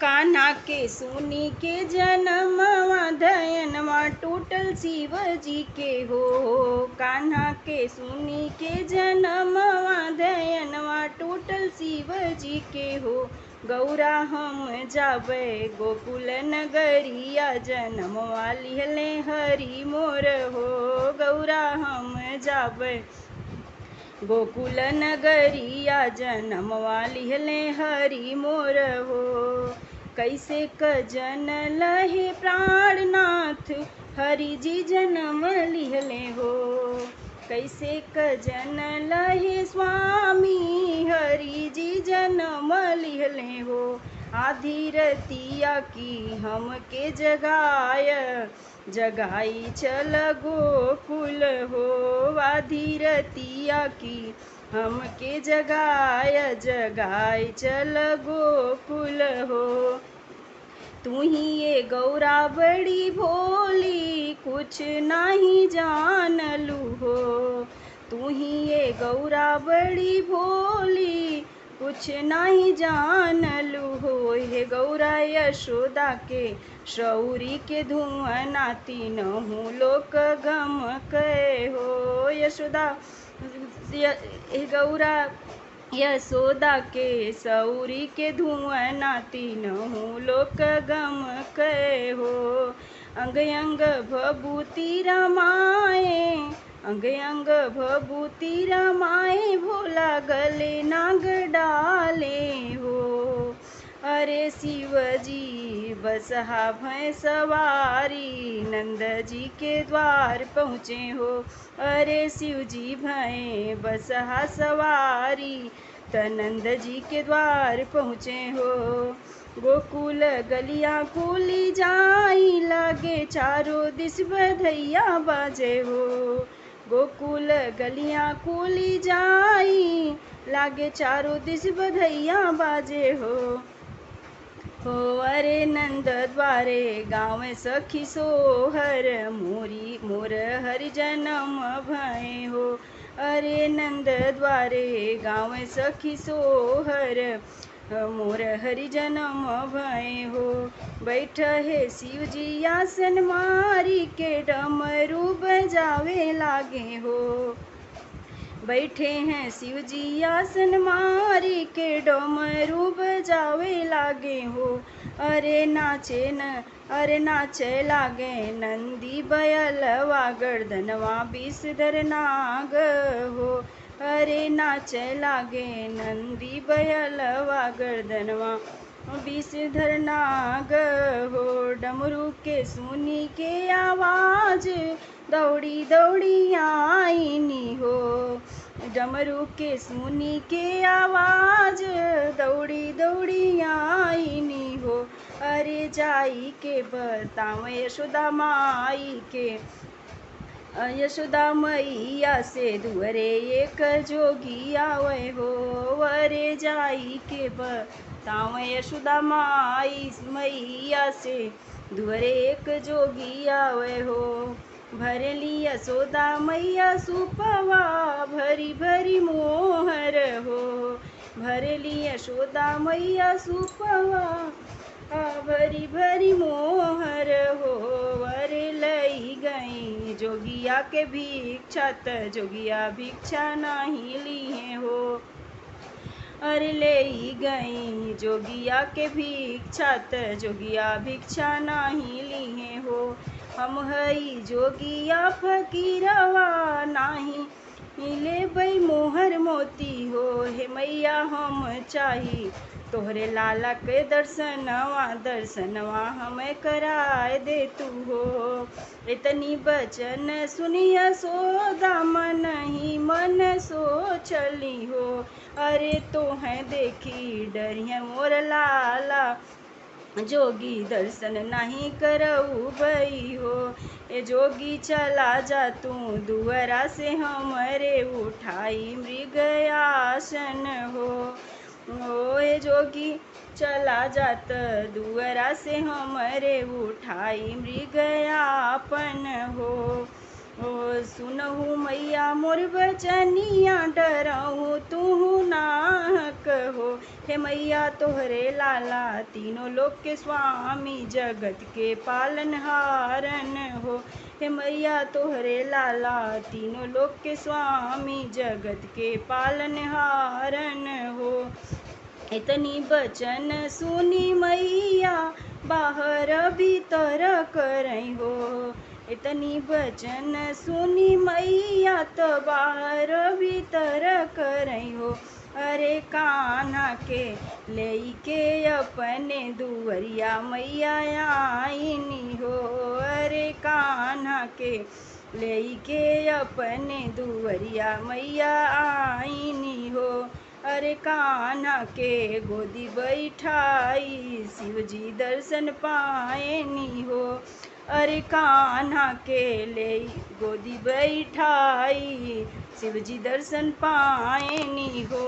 कान्हा के सुनी के जनमवा धयनवा टूटल शिव जी के हो। कान्हा के सुनी के जनमवा धयनवा टूटल शिव जी के हो। गौरा हम जाबे गोकुल नगरिया जनमवा लिहले हरि मोर हो। गौरा हम जाबे गोकुल नगरिया जनमवा लिहले हरि मोर हो। कैसे क जन लहे प्राणनाथ हरि जी जनम लिहले हो। कैसे क जन लहे स्वामी हरि जी जनम लिहले हो। आधी रतिया की हमके जगाय जगाई चल गोकुल हो। आधी रतिया की हमके जगाय जगाई चल गोकुल हो। तू ही ये गौरा बड़ी भोली कुछ नहीं जानलू हो। तू ही ये गौरा बड़ी भोली कुछ नहीं जानलू हो। हे गौरा यशोदा के शौरी के धुआं नाती नहु लोक गम कहे हो। यशोदा हे गौरा यशोदा के सौरी के धुआं नाती नहु लोक गम कहे हो। अंग अंग भभूति रमाए अंग अंग भभूति रमाए भोला गले नाग डाले हो। अरे शिव जी बसहा भैं सवारी नंद जी के द्वार पहुँचे हो। अरे शिव जी भैं बसहा सवारी तनंद जी के द्वार पहुँचे हो। गोकुल गलियां खुली जाई लागे चारों दिस बधैया बाजे हो। गोकुल गलियां खुली जाई लागे चारों दिस बधैया बाजे हो। अरे नंद द्वारे गाँव सखी सोहर मोर हरि जनम भय हो। अरे नंद द्वारे गाँव सखी सोहर मोर हरि जनम भय हो। बैठ है शिव जी आसन मारी के डमरू बजावे लागे हो। बैठे हैं शिव जी आसन मारी के डमरू बजावे लागे हो। अरे नाचे लागे नंदी बैलवा गर्दनवा विषधर नाग हो। अरे नाचे लागे नंदी बैलवा गर्दनवा विषधर नाग हो। डमरू के सुनी के आवाज दौड़ी दौड़ी आईनी हो। डमरू के सुनी के आवाज दौड़ी दौड़ी आईनी हो। अरे जाई के बताओ यशोदा माई के यशोदा मैया से दुअरे एक जोगी आवे हो। अरे जाई के बताओ यशोदा माई मैया से दुअरे एक जोगी आवे हो। भरली यशोदा मैया सुपवा भरी भरी मोहर हो। भरली यशोदा मैया सुपवा भरी भरी मोहर हो। अरे लई गई जोगिया के भिक्षा त जोगिया भिक्षा नहीं लिए हो। अरे ले गई जोगिया के भिक्षा त जोगिया भिक्षा नहीं लिए हो। हम हई जोगिया फकीरवा नाही मिले बई मोहर मोती हो। हे मैया हम चाही तोहरे लाला के दर्शनवा हमें कराए दे तू हो। इतनी बचन सुनिया सोदा मन ही मन सोचली हो। अरे तो है देखी डरिया मोर लाला जोगी दर्शन नहीं करऊ भई हो। ए जोगी चला जा तू दुअरा से हमरे उठाई मृग आसन हो। ए जोगी चला जात दुअरा से हमरे उठाई मृग आपन हो। ओ सुनहु मैया मोर बचनिया डरहु तू ना कहो। हे मैया तोहरे लाला तीनों लोक के स्वामी जगत के पालनहारन हो। हे मैया तोहरे लाला तीनों लोक के स्वामी जगत के पालनहारन हो। इतनी बचन सुनी मैया बाहर भीतर करई हो। इतनी बचन सुनी मैया तो बाहर भीतर करई हो। अरे कान्हा के लेई के अपने दुवरिया मैया आईनी हो। अरे कान्हा के लेई के अपने दुवरिया मैया आईनी हो। अरे कान्हा के गोदी बैठाई शिवजी दर्शन पाएनी हो। अरे कान्हा के ले गोदी बैठाई शिवजी दर्शन पाएनी हो।